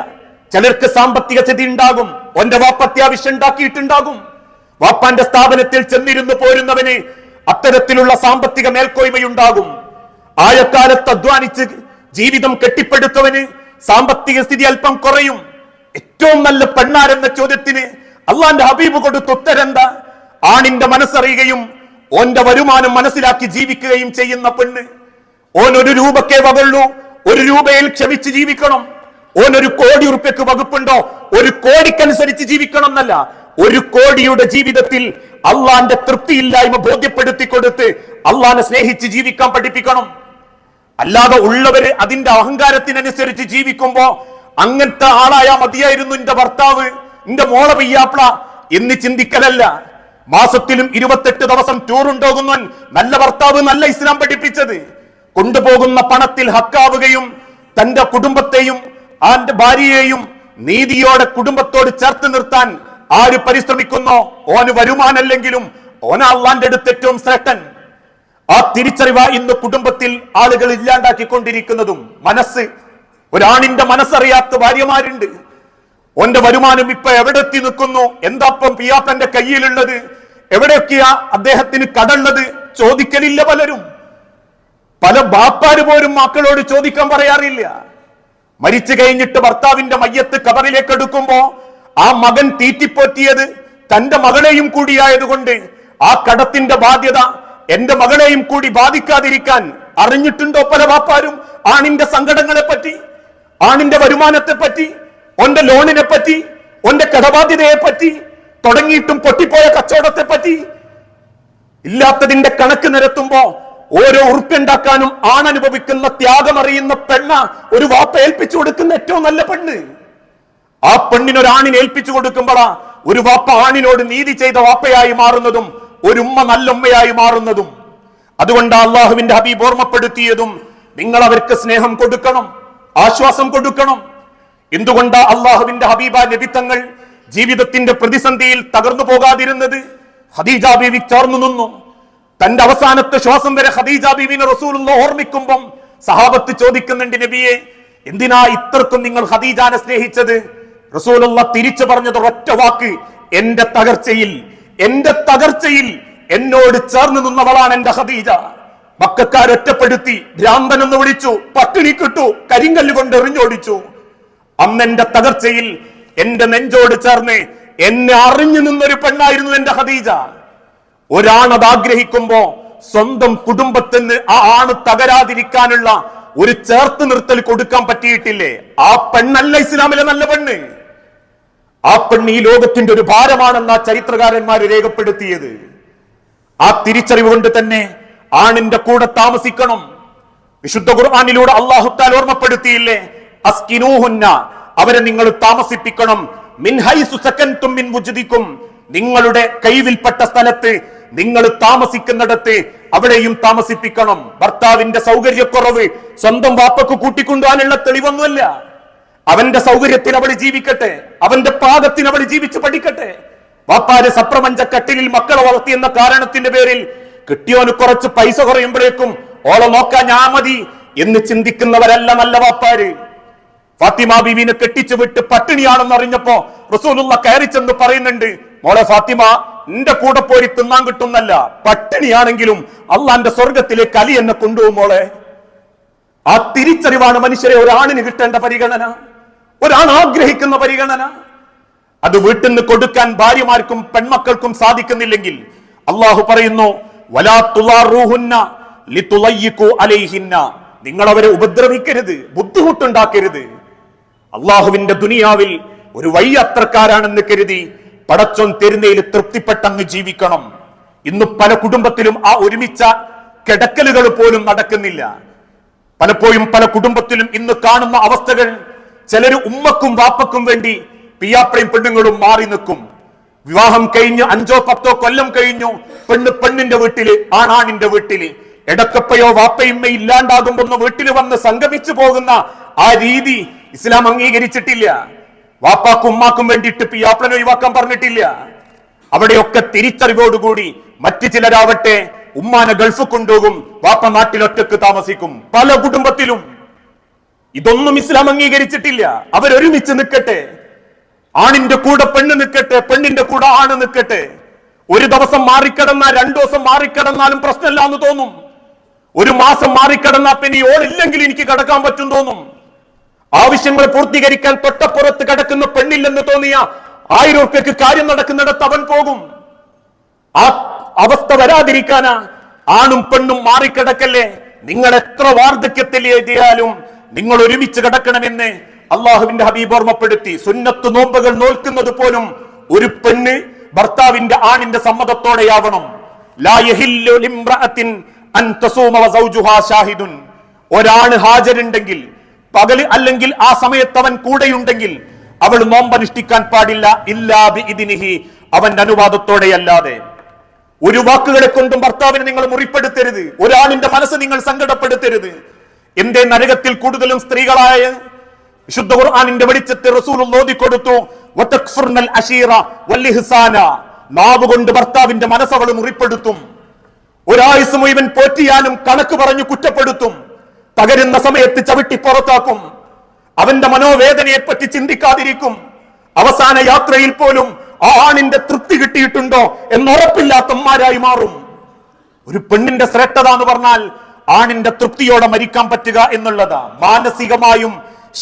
ചിലർക്ക് സാമ്പത്തിക സ്ഥിതി ഉണ്ടാകും, ഓന്റെ വാപ്പ അത്യാവശ്യം ഉണ്ടാക്കിയിട്ടുണ്ടാകും, വാപ്പാന്റെ സ്ഥാപനത്തിൽ ചെന്നിരുന്നു പോരുന്നവന് അത്തരത്തിലുള്ള സാമ്പത്തിക മേൽക്കോയ്മയുണ്ടാകും. ആയക്കാലത്ത് അധ്വാനിച്ച് ജീവിതം കെട്ടിപ്പടുത്തവന് സാമ്പത്തിക സ്ഥിതി അല്പം കുറയും. ഏറ്റവും നല്ല പെണ്ണാരെന്ന ചോദ്യത്തിന് അള്ളാന്റെ ഹബീബ് കൊടുത്ത ഉത്തരെന്താ? ആണിന്റെ മനസ്സറിയുകയും ഓന്റെ വരുമാനം മനസ്സിലാക്കി ജീവിക്കുകയും ചെയ്യുന്ന പെണ്ണ്. ഓൻ 1 രൂപക്കേ വകുള്ളൂ, 1 രൂപയിൽ ക്ഷമിച്ച് ജീവിക്കണം. ഓൻ 1 കോടി ഉറുപ്പ്യക്ക് വകുപ്പുണ്ടോ, 1 കോടിക്കനുസരിച്ച് ജീവിക്കണം എന്നല്ല, 1 കോടിയുടെ ജീവിതത്തിൽ അള്ളാന്റെ തൃപ്തിയില്ലായ്മ ബോധ്യപ്പെടുത്തി കൊടുത്ത് അള്ളാനെ സ്നേഹിച്ച് ജീവിക്കാൻ പഠിപ്പിക്കണം. അല്ലാതെ ഉള്ളവര് അതിന്റെ അഹങ്കാരത്തിനനുസരിച്ച് ജീവിക്കുമ്പോ അങ്ങനത്തെ ആളായാ മതിയായിരുന്നു എന്റെ ഭർത്താവ്, എന്റെ മോളെ പെയ്യാപ്ല എന്ന് ചിന്തിക്കലല്ല. മാസത്തിലും 28 ദിവസം ടൂർ ഉണ്ടാകുന്നവൻ നല്ല ഭർത്താവ്, നല്ല ഇസ്ലാം പഠിപ്പിച്ചത്. കൊണ്ടുപോകുന്ന പണത്തിൽ ഹക്കാവുകയും തന്റെ കുടുംബത്തെയും ആന്റെ ഭാര്യയെയും നീതിയോടെ കുടുംബത്തോട് ചേർത്ത് നിർത്താൻ ആര് പരിശ്രമിക്കുന്നോ ഓന് വരുമാനല്ലെങ്കിലും ഓന അള്ളാന്റെ അടുത്ത് ഏറ്റവും ശ്രേഷ്ഠൻ. ആ തിരിച്ചറിവ ഇന്ന് കുടുംബത്തിൽ ആളുകൾ ഇല്ലാണ്ടാക്കിക്കൊണ്ടിരിക്കുന്നതും. മനസ്സ്, ഒരാണിന്റെ മനസ്സറിയാത്ത ഭാര്യമാരുണ്ട്. ഓന്റെ വരുമാനം ഇപ്പൊ എവിടെ എത്തി നിൽക്കുന്നു, എന്താപ്പം പിയാപ്പന്റെ കയ്യിലുള്ളത്, എവിടെയൊക്കെയാ അദ്ദേഹത്തിന് കടള്ളത് ചോദിക്കലില്ല പലരും. പല ബാപ്പാര് പോലും മക്കളോട് ചോദിക്കാൻ പറയാറില്ല. മരിച്ചു കഴിഞ്ഞിട്ട് ഭർത്താവിന്റെ മയ്യത്ത് കബറിലേക്ക് എടുക്കുമ്പോ ആ മകൻ തീറ്റിപ്പോറ്റിയത് തന്റെ മകളെയും കൂടിയായതുകൊണ്ട് ആ കടത്തിന്റെ ബാധ്യത എന്റെ മകളെയും കൂടി ബാധിക്കാതിരിക്കാൻ അറിഞ്ഞിട്ടുണ്ടോ പല ബാപ്പാരും? ആണിന്റെ സങ്കടങ്ങളെ പറ്റി, ആണിന്റെ വരുമാനത്തെ പറ്റി, ഓന്റെ ലോണിനെ പറ്റി, ഓന്റെ കടബാധ്യതയെ പറ്റി, തുടങ്ങിയിട്ടും പൊട്ടിപ്പോയ കച്ചവടത്തെ പറ്റി ഇല്ലാത്തതിന്റെ കണക്ക് നിരത്തുമ്പോ ഓരോ ഉറുപ്പുണ്ടാക്കാനും ആണനുഭവിക്കുന്ന ത്യാഗം അറിയുന്ന പെണ്ണ ഒരു വാപ്പ ഏൽപ്പിച്ചു കൊടുക്കുന്ന ഏറ്റവും നല്ല പെണ്ണ്. ആ പെണ്ണിനൊരാണിനെ ഏൽപ്പിച്ചു കൊടുക്കുമ്പോഴാ ഒരു വാപ്പ ആണിനോട് നീതി ചെയ്ത വാപ്പയായി മാറുന്നതും ഒരു ഉമ്മ നല്ല ഉമ്മയായി മാറുന്നതും. അതുകൊണ്ട് അള്ളാഹുവിന്റെ ഹബീബ് ഓർമ്മപ്പെടുത്തിയതും നിങ്ങൾ അവർക്ക് സ്നേഹം കൊടുക്കണം, ആശ്വാസം കൊടുക്കണം. എന്തുകൊണ്ടാ അള്ളാഹുവിന്റെ ഹബീബ നബിത്തങ്ങൾ ജീവിതത്തിന്റെ പ്രതിസന്ധിയിൽ തകർന്നു പോകാതിരുന്നത്? ഖദീജ ബീവി ചേർന്നു നിന്നു. തന്റെ അവസാനത്തെ ശ്വാസം വരെ ഖദീജ ബീവിനെ റസൂലുള്ളാഹി ഓർമ്മിക്കുമ്പം സഹാബത്ത് ചോദിക്കുന്നുണ്ട്, നബിയെ എന്തിനാ ഇത്രക്കും നിങ്ങൾ ഖദീജാനെ സ്നേഹിച്ചത്? റസൂലുള്ളാഹി തിരിച്ചു പറഞ്ഞത് ഒറ്റ വാക്ക്, എന്റെ തകർച്ചയിൽ എന്നോട് ചേർന്ന് നിന്നവളാണ് എന്റെ ഖദീജ. മക്കക്കാരൊറ്റപ്പെടുത്തി ഭ്രാന്തനെന്ന് വിളിച്ചു, പട്ടിണി കിട്ടു, കരിങ്കല്ല് കൊണ്ട് എറിഞ്ഞോടിച്ചു. അന്നെന്റെ തകർച്ചയിൽ എന്റെ നെഞ്ചോട് ചേർന്ന് എന്നെ അറിഞ്ഞു നിന്നൊരു പെണ്ണായിരുന്നു എന്റെ ഖദീജ. ഒരാണത് ആഗ്രഹിക്കുമ്പോ സ്വന്തം കുടുംബത്തിന് ആ ആണ് തകരാതിരിക്കാനുള്ള ഒരു ചേർത്ത് നിർത്തൽ കൊടുക്കാൻ പറ്റിയിട്ടില്ലേ? ആ പെണ്ണല്ല ഇസ്ലാമിലെ നല്ല പെണ്ണ്. ആ പെണ്ണ് ഈ ലോകത്തിന്റെ ഒരു ഭാരമാണെന്ന ചരിത്രകാരന്മാര് രേഖപ്പെടുത്തിയത്. ആ തിരിച്ചറിവ് കൊണ്ട് തന്നെ ആണിന്റെ കൂടെ താമസിക്കണം. വിശുദ്ധ ഖുർആനിലൂടെ അല്ലാഹു തആല ഓർമ്മപ്പെടുത്തിയില്ലേ, അസ്കിനൂഹുന്ന, അവരെ നിങ്ങൾ താമസിപ്പിക്കണം. മിൻ ഹൈസു സകൻതും മിൻ വുജ്ദികും, നിങ്ങളുടെ കൈവിൽപ്പെട്ട സ്ഥലത്ത്, നിങ്ങൾ താമസിക്കുന്നിടത്ത് അവിടെയും താമസിപ്പിക്കണം. ഭർത്താവിന്റെ സൗകര്യക്കുറവ് സ്വന്തം വാപ്പക്ക് കൂട്ടിക്കൊണ്ടുപോകാനുള്ള തെളിവൊന്നുമല്ല. അവന്റെ സൗകര്യത്തിന് അവൾ ജീവിക്കട്ടെ, അവന്റെ പാകത്തിന് അവൾ ജീവിച്ച് പഠിക്കട്ടെ. വാപ്പാര് സപ്രപഞ്ച കട്ടിലിൽ മക്കളെ വളർത്തി എന്ന കാരണത്തിന്റെ പേരിൽ കിട്ടിയോന് കുറച്ച് പൈസ കുറയുമ്പോഴേക്കും ഓളെ നോക്കാൻ ഞാൻ മതി എന്ന് ചിന്തിക്കുന്നവരല്ല നല്ല വാപ്പാര്. ഫാത്തിമ ബീവിനെ കെട്ടിച്ചു വിട്ട് പട്ടിണിയാണെന്ന് അറിഞ്ഞപ്പോ റസൂലുള്ളാഹി കയറി ചെന്ന് പറയുന്നുണ്ട്, മോളെ ഫാത്തിമ, നിന്റെ കൂടെ പോയി തിന്നാൻ കിട്ടുന്നല്ല, പട്ടിണിയാണെങ്കിലും അള്ളാന്റെ സ്വർഗത്തിലേക്ക് അലി എന്നെ കൊണ്ടുപോകും മോളെ. ആ തിരിച്ചറിവാണ് മനുഷ്യരെ ഒരാണിന് കിട്ടേണ്ട പരിഗണന, ഒരാൺ ആഗ്രഹിക്കുന്ന പരിഗണന. അത് വീട്ടിൽ നിന്ന് കൊടുക്കാൻ ഭാര്യമാർക്കും പെൺമക്കൾക്കും സാധിക്കുന്നില്ലെങ്കിൽ അള്ളാഹു പറയുന്നു, വലാ തുളാറൂഹുന്ന ലിതുളയ്യിഖു അലൈഹിന്ന, നിങ്ങൾ അവരെ ഉപദ്രവിക്കരുത്, ബുദ്ധിമുട്ടുണ്ടാക്കരുത്. അള്ളാഹുവിന്റെ ദുനിയാവിൽ ഒരു വഴിയാത്രക്കാരാണെന്ന് കരുതി പടച്ചോൻ തരുന്നതിൽ തൃപ്തിപ്പെട്ടങ്ങ് ജീവിക്കണം. ഇന്ന് പല കുടുംബത്തിലും ആ ഒരുമിച്ച കിടക്കലുകൾ പോലും നടക്കുന്നില്ല. പലപ്പോഴും പല കുടുംബത്തിലും ഇന്ന് കാണുന്ന അവസ്ഥകൾ, ചിലര് ഉമ്മക്കും വാപ്പക്കും വേണ്ടി പിയാപ്പയും പെണ്ണുങ്ങളും മാറി നിൽക്കും. വിവാഹം കഴിഞ്ഞ് 5-10 കൊല്ലം കഴിഞ്ഞു, പെണ്ണിന്റെ വീട്ടില്, ആണാണിന്റെ വീട്ടില്. ഇടക്കപ്പയോ വാപ്പയുമ്മ ഇല്ലാണ്ടാകുമ്പോ വീട്ടിൽ വന്ന് സംഗമിച്ചു പോകുന്ന ആ രീതി ഇസ്ലാം അംഗീകരിച്ചിട്ടില്ല. വാപ്പാക്കും ഉമ്മാക്കും വേണ്ടിയിട്ട് പിയാപ്പളനെ ഒഴിവാക്കാൻ പറഞ്ഞിട്ടില്ല. അവിടെയൊക്കെ തിരിച്ചറിവോടുകൂടി മറ്റു ചിലരാവട്ടെ ഉമ്മാനെ ഗൾഫ് കൊണ്ടുപോകും, വാപ്പ നാട്ടിലൊറ്റക്ക് താമസിക്കും. പല കുടുംബത്തിലും ഇതൊന്നും ഇസ്ലാം അംഗീകരിച്ചിട്ടില്ല. അവരൊരുമിച്ച് നിൽക്കട്ടെ, ആണിന്റെ കൂടെ പെണ്ണ് നിൽക്കട്ടെ, പെണ്ണിന്റെ കൂടെ ആണ് നിൽക്കട്ടെ. ഒരു ദിവസം മാറിക്കിടന്നാൽ 2 ദിവസം മാറിക്കിടന്നാലും പ്രശ്നമില്ല എന്ന് തോന്നും. ഒരു മാസം മാറിക്കിടന്നാൽ പിന്നെ ഓളില്ലെങ്കിൽ എനിക്ക് കിടക്കാൻ പറ്റും തോന്നും. ആവശ്യങ്ങൾ പൂർത്തീകരിക്കാൻ തൊട്ടപ്പുറത്ത് കിടക്കുന്ന പെണ്ണില്ലെന്ന് തോന്നിയ 1000 രൂപയ്ക്ക് കാര്യം നടക്കുന്നിടത്ത് അവൻ പോകും. ആ അവസ്ഥ വരാതിരിക്കാനാ ആണും പെണ്ണും മാറിക്കിടക്കല്ലേ. നിങ്ങൾ എത്ര വാർദ്ധക്യത്തിൽ എഴുതിയാലും നിങ്ങൾ ഒരുമിച്ച് കിടക്കണമെന്ന് അള്ളാഹുവിന്റെ ഹബീബ് ഓർമ്മപ്പെടുത്തി. സുന്നത്ത് നോമ്പുകൾ നോൽക്കുന്നത് പോലും ഒരു പെണ്ണ് ഭർത്താവിന്റെ ആണിന്റെ സമ്മതത്തോടെയാവണം. ലാ യഹില്ലു ലിംറഅത്തിൻ അൻ തസൂമ വസൗജുഹാ ഷാഹിദുൻ. ഒരാണ് ഹാജരുണ്ടെങ്കിൽ പകല് അല്ലെങ്കിൽ ആ സമയത്ത് അവൻ കൂടെയുണ്ടെങ്കിൽ അവൾ നോമ്പനുഷ്ഠിക്കാൻ പാടില്ല ഇല്ലാ ബിഇദ്നിഹി, അവന്റെ അനുവാദത്തോടെയല്ലാതെ. ഒരു വാക്കുകളെ കൊണ്ടും ഭർത്താവിനെ നിങ്ങൾ മുറിപ്പെടുത്തരുത്. ഒരാളിന്റെ മനസ്സ് നിങ്ങൾ സങ്കടപ്പെടുത്തരുത്. എന്തേ നരകത്തിൽ കൂടുതലും സ്ത്രീകളായ വിശുദ്ധ ഖുർആനിന്റെ വെളിച്ചത്തിൽ റസൂൽ ഓതി കൊടുത്തു, വതക്ഫുർനൽ അശീറ വൽഇഹ്സാന. നാവ് കൊണ്ട് ഭർത്താവിന്റെ മനസ്സ് അവൾ മുറിപ്പെടുത്തും. ഒരായുസ് മുഴുവൻ പോറ്റിയാലും കണക്ക് പറഞ്ഞു കുറ്റപ്പെടുത്തും. തകരുന്ന സമയത്ത് ചവിട്ടി പുറത്താക്കും. അവന്റെ മനോവേദനയെ പറ്റി ചിന്തിക്കാതിരിക്കും. അവസാന യാത്രയിൽ പോലും ആ ആണിന്റെ തൃപ്തി കിട്ടിയിട്ടുണ്ടോ എന്നുറപ്പില്ലാത്തമാരായി മാറും. ഒരു പെണ്ണിന്റെ ശ്രേഷ്ഠത എന്ന് പറഞ്ഞാൽ ആണിന്റെ തൃപ്തിയോടെ മരിക്കാൻ പറ്റുക എന്നുള്ളതാ. മാനസികമായും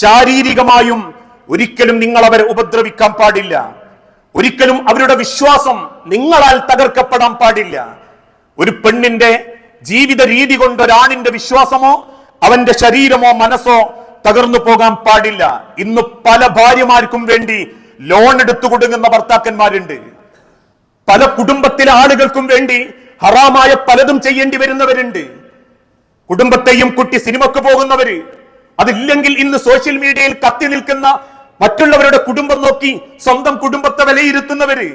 ശാരീരികമായും ഒരിക്കലും നിങ്ങൾ അവരെ ഉപദ്രവിക്കാൻ പാടില്ല. ഒരിക്കലും അവരുടെ വിശ്വാസം നിങ്ങളാൽ തകർക്കപ്പെടാൻ പാടില്ല. ഒരു പെണ്ണിന്റെ ജീവിത രീതി കൊണ്ട് ഒരാണിന്റെ വിശ്വാസമോ അവന്റെ ശരീരമോ മനസ്സോ തകർന്നു പോകാൻ പാടില്ല. ഇന്ന് പല ഭാര്യമാർക്കും വേണ്ടി ലോൺ എടുത്തു കൊടുക്കുന്ന ഭർത്താക്കന്മാരുണ്ട്. പല കുടുംബത്തിലെ ആളുകൾക്കും വേണ്ടി ഹറാമായ പലതും ചെയ്യേണ്ടി വരുന്നവരുണ്ട്. കുടുംബത്തെയും കുട്ടി സിനിമക്ക് പോകുന്നവര്, അതില്ലെങ്കിൽ ഇന്ന് സോഷ്യൽ മീഡിയയിൽ കത്തി നിൽക്കുന്ന മറ്റുള്ളവരുടെ കുടുംബം നോക്കി സ്വന്തം കുടുംബത്തെ വിലയിരുത്തുന്നവര്.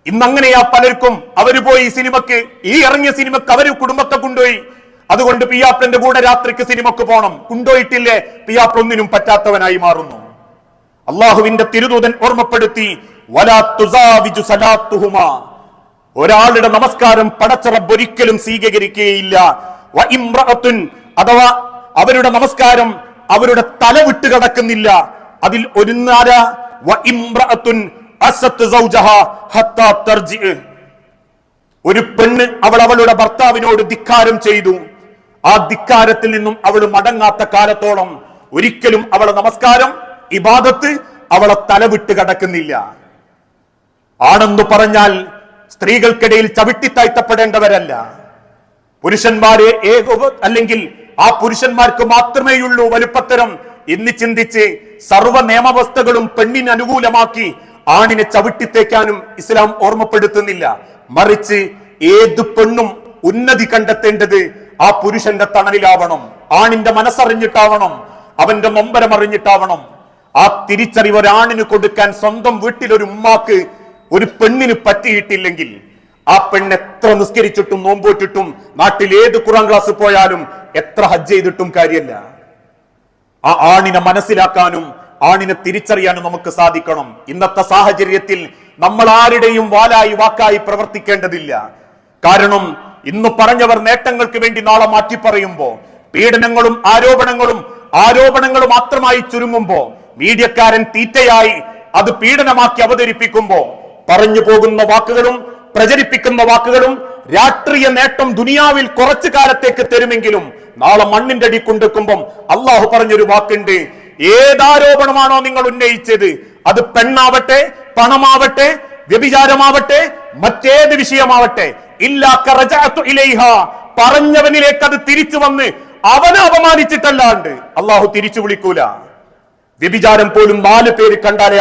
ഇന്നങ്ങനെയാ പലർക്കും. അവര് പോയി സിനിമക്ക്, ഈ ഇറങ്ങിയ സിനിമക്ക് അവര് കുടുംബത്തെ കൊണ്ടുപോയി. അതുകൊണ്ട് പിയാപ്പിന്റെ കൂടെ രാത്രിക്ക് സിനിമക്ക് പോണം. കൊണ്ടുപോയിട്ടില്ലേ പിയാപ്പ് ഒന്നിനും പറ്റാത്തവനായി മാറുന്നു. അള്ളാഹുവിന്റെ തിരുദൂതൻ ഓർമ്മപ്പെടുത്തി, വലാ തുസാവിജു സലാത്തുഹുമാ. ഒരാളുടെ നമസ്കാരം പടച്ച റബ്ബ് ഒരിക്കലും സ്വീകരിക്കുകയില്ല. വ ഇംറഅത്തുൻ, അഥവാ അവരുടെ നമസ്കാരം അവരുടെ തല വിട്ട് കിടക്കുന്നില്ല. അതിൽ ഒരു നാര വ ഇംറഅത്തുൻ അസത്ത് സൗജഹാ ഹത്താ തർജിഅ. ഒരു പെണ്ണ് അവളുടെ ഭർത്താവിനോട് ധിക്കാരം ചെയ്തു. ആ ധിക്കാരത്തിൽ നിന്നും അവൾ മടങ്ങാത്ത കാലത്തോളം ഒരിക്കലും അവളെ നമസ്കാരം ഇബാദത്ത് അവളെ തലവിട്ട് കിടക്കുന്നില്ല. ആണെന്ന് പറഞ്ഞാൽ സ്ത്രീകൾക്കിടയിൽ ചവിട്ടിത്താഴ്ത്തപ്പെടേണ്ടവരല്ല. പുരുഷന്മാരെ അല്ലെങ്കിൽ ആ പുരുഷന്മാർക്ക് മാത്രമേയുള്ളൂ വലുപ്പത്തരം എന്ന് ചിന്തിച്ച് സർവ്വ നിയമവ്യവസ്ഥകളും പെണ്ണിന് അനുകൂലമാക്കി ആണിനെ ചവിട്ടിത്തേക്കാനും ഇസ്ലാം ഓർമ്മപ്പെടുത്തുന്നില്ല. മറിച്ച് ഏത് പെണ്ണും ഉന്നതി കണ്ടെത്തേണ്ടത് ആ പുരുഷന്റെ തണലിലാവണം. ആണിന്റെ മനസ്സറിഞ്ഞിട്ടാവണം, അവന്റെ നൊമ്പരം അറിഞ്ഞിട്ടാവണം. ആ തിരിച്ചറിവ് ഒരാണിന് കൊടുക്കാൻ സ്വന്തം വീട്ടിലൊരു ഉമ്മാക്ക് ഒരു പെണ്ണിന് പറ്റിയിട്ടില്ലെങ്കിൽ ആ പെണ്ണ് എത്ര നിസ്കരിച്ചിട്ടും നോമ്പോറ്റിട്ടും നാട്ടിൽ ഏത് ഖുർആൻ ക്ലാസ് പോയാലും എത്ര ഹജ്ജ് ചെയ്തിട്ടും കാര്യമല്ല. ആ ആണിനെ മനസ്സിലാക്കാനും ആണിനെ തിരിച്ചറിയാനും നമുക്ക് സാധിക്കണം. ഇന്നത്തെ സാഹചര്യത്തിൽ നമ്മൾ ആരുടെയും വാലായി വാക്കായി പ്രവർത്തിക്കേണ്ടതില്ല. കാരണം ഇന്ന് പറഞ്ഞവർ നേട്ടങ്ങൾക്ക് വേണ്ടി നാളെ മാറ്റി പറയുമ്പോ, പീഡനങ്ങളും ആരോപണങ്ങളും മാത്രമായി ചുരുങ്ങുമ്പോ, മീഡിയക്കാരൻ തീറ്റയായി അത് പീഡനമാക്കി അവതരിപ്പിക്കുമ്പോ പറഞ്ഞു പോകുന്ന വാക്കുകളും പ്രചരിപ്പിക്കുന്ന വാക്കുകളും രാഷ്ട്രീയ നേട്ടം ദുനിയാവിൽ കുറച്ചു കാലത്തേക്ക് തരുമെങ്കിലും നാളെ മണ്ണിന്റെ അടി കൊണ്ടെക്കുമ്പം അള്ളാഹു പറഞ്ഞൊരു വാക്കുണ്ട്, ഏതാരോപണമാണോ നിങ്ങൾ ഉന്നയിച്ചത്, അത് പെണ്ണാവട്ടെ, പണമാവട്ടെ, വ്യഭിചാരമാവട്ടെ, മറ്റേത് വിഷയമാവട്ടെ, പറഞ്ഞവനിലേക്ക് അത് തിരിച്ചു വന്ന് അവനെ അപമാനിച്ചിട്ടല്ലാണ്ട് അള്ളാഹു തിരിച്ചു വിളിക്കൂല. വ്യഭിചാരം പോലും 4 പേര് കണ്ടാലേ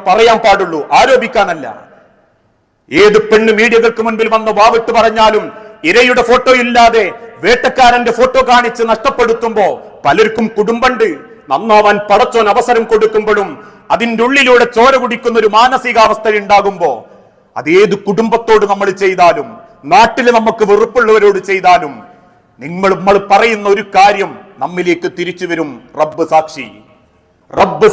പറയാൻ പാടുള്ളൂ, ആരോപിക്കാനല്ല. ഏത് പെണ്ണ് മീഡിയകൾക്ക് മുൻപിൽ വന്ന് വാവിട്ട് പറഞ്ഞാലും ഇരയുടെ ഫോട്ടോ ഇല്ലാതെ വേട്ടക്കാരന്റെ ഫോട്ടോ കാണിച്ച് നഷ്ടപ്പെടുത്തുമ്പോ പലർക്കും കുടുംബണ്ട്. നന്നാവാൻ പടച്ചോൻ അവസരം കൊടുക്കുമ്പോഴും അതിൻ്റെ ഉള്ളിലൂടെ ചോര കുടിക്കുന്ന ഒരു മാനസികാവസ്ഥ ഉണ്ടാകുമ്പോ അതേത് കുടുംബത്തോട് നമ്മൾ ചെയ്താലും നാട്ടിൽ നമുക്ക് വെറുപ്പുള്ളവരോട് ചെയ്താലും നമ്മൾ പറയുന്ന ഒരു കാര്യം നമ്മിലേക്ക് തിരിച്ചു വരും. റബ്ബ്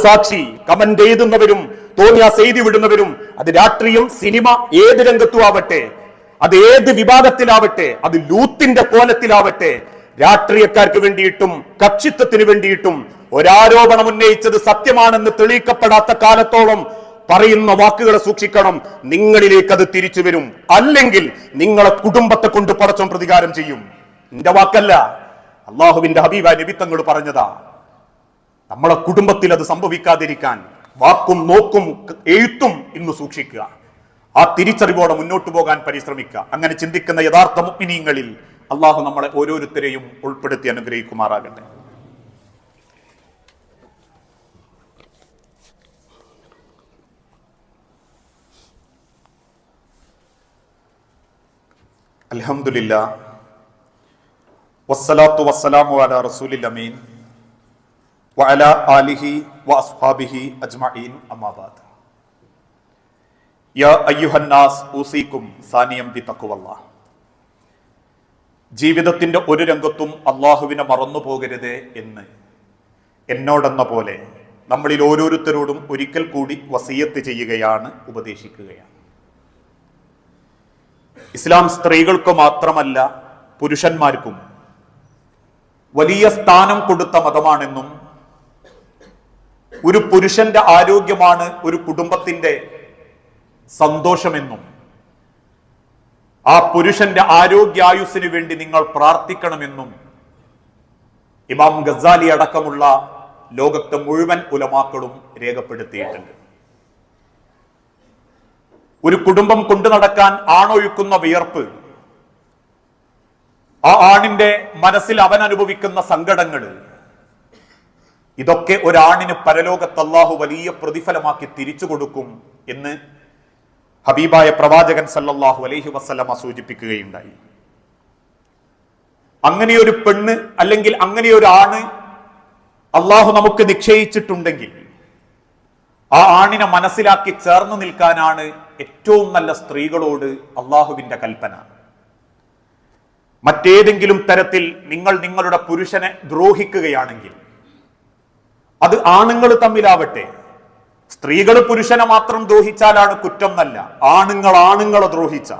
സാക്ഷി. കമന്റ് എഴുതുന്നവരും തോന്നിയാസ് എഴുതി വിടുന്നവരും, അത് രാഷ്ട്രീയം, സിനിമ, ഏത് രംഗത്തും ആവട്ടെ, അത് ഏത് വിഭാഗത്തിലാവട്ടെ, അത് ലൂത്തിന്റെ കോലത്തിലാവട്ടെ, രാഷ്ട്രീയക്കാർക്ക് വേണ്ടിയിട്ടും കക്ഷിത്വത്തിന് വേണ്ടിയിട്ടും ഒരാരോപണം ഉന്നയിച്ചത് സത്യമാണെന്ന് തെളിയിക്കപ്പെടാത്ത കാലത്തോളം പറയുന്ന വാക്കുകളെ സൂക്ഷിക്കണം. നിങ്ങളിലേക്ക് അത് തിരിച്ചു വരും. അല്ലെങ്കിൽ നിങ്ങളെ കുടുംബത്തെ കൊണ്ട് പടച്ചോൻ പ്രതികാരം ചെയ്യും. എന്റെ വാക്കല്ല, അള്ളാഹുവിന്റെ ഹബീബായ നബി തങ്ങൾ പറഞ്ഞതാ. നമ്മളെ കുടുംബത്തിൽ അത് സംഭവിക്കാതിരിക്കാൻ വാക്കും നോക്കും എഴുത്തും ഇന്ന് സൂക്ഷിക്കുക. ആ തിരിച്ചറിവോടെ മുന്നോട്ട് പോകാൻ പരിശ്രമിക്കുക. അങ്ങനെ ചിന്തിക്കുന്ന യഥാർത്ഥ മുഅ്മിനീങ്ങളിൽ അള്ളാഹു നമ്മളെ ഓരോരുത്തരെയും ഉൾപ്പെടുത്തി അനുഗ്രഹിക്കുമാറാകട്ടെ. അൽഹംദുലില്ലാഹ് വസ്സലാത്തു വസ്സലാമു അലാ റസൂലിൽ അമീൻ വഅലാ ആലിഹി വഅസ്ഹാബിഹി അജ്മഈൻ അമ്മാ ബഅദ്. യാ അയ്യുഹന്നാസ് ഊസീകും സാനിയം ബിതഖ്വല്ലാഹ്. ജീവിതത്തിന്റെ ഒരു രംഗത്തും അള്ളാഹുവിനെ മറന്നു പോകരുത് എന്ന് എന്നോടെന്ന പോലെ നമ്മളിൽ ഓരോരുത്തരോടും ഒരിക്കൽ കൂടി വസിയത്ത് ചെയ്യുകയാണ്, ഉപദേശിക്കുകയാണ്. ഇസ്ലാം സ്ത്രീകൾക്ക് മാത്രമല്ല പുരുഷന്മാർക്കും വലിയ സ്ഥാനം കൊടുത്ത മതമാണെന്നും ഒരു പുരുഷന്റെ ആരോഗ്യമാണ് ഒരു കുടുംബത്തിന്റെ സന്തോഷമെന്നും ആ പുരുഷന്റെ ആരോഗ്യായുസ്സിന് വേണ്ടി നിങ്ങൾ പ്രാർത്ഥിക്കണമെന്നും ഇമാം ഗസാലി അടക്കമുള്ള ലോകത്തെ മുഴുവൻ ഉലമാക്കളും രേഖപ്പെടുത്തിയിട്ടുണ്ട്. ഒരു കുടുംബം കൊണ്ടു നടക്കാൻ ആണൊഴുക്കുന്ന വിയർപ്പ്, ആ ആണിന്റെ മനസ്സിൽ അവൻ അനുഭവിക്കുന്ന സങ്കടങ്ങൾ, ഇതൊക്കെ ഒരാണിന് പരലോകത്ത് അല്ലാഹു വലിയ പ്രതിഫലമാക്കി തിരിച്ചു കൊടുക്കും എന്ന് ഹബീബായ പ്രവാചകൻ സല്ലല്ലാഹു അലൈഹി വസല്ലമ സൂചിപ്പിക്കുകയുണ്ടായി. അങ്ങനെയൊരു പെണ്ണ് അല്ലെങ്കിൽ അങ്ങനെയൊരു ആണ് അള്ളാഹു നമുക്ക് നിശ്ചയിച്ചിട്ടുണ്ടെങ്കിൽ ആ ആണിനെ മനസ്സിലാക്കി ചേർന്ന് നിൽക്കാനാണ് ഏറ്റവും നല്ല സ്ത്രീകളോട് അള്ളാഹുവിന്റെ കൽപ്പന. മറ്റേതെങ്കിലും തരത്തിൽ നിങ്ങൾ നിങ്ങളുടെ പുരുഷനെ ദ്രോഹിക്കുകയാണെങ്കിൽ അത് ആണുങ്ങൾ തമ്മിലാവട്ടെ, സ്ത്രീകൾ പുരുഷനെ മാത്രം ദ്രോഹിച്ചാലാണ് കുറ്റം എന്നല്ല, ആണുങ്ങളെ ദ്രോഹിച്ച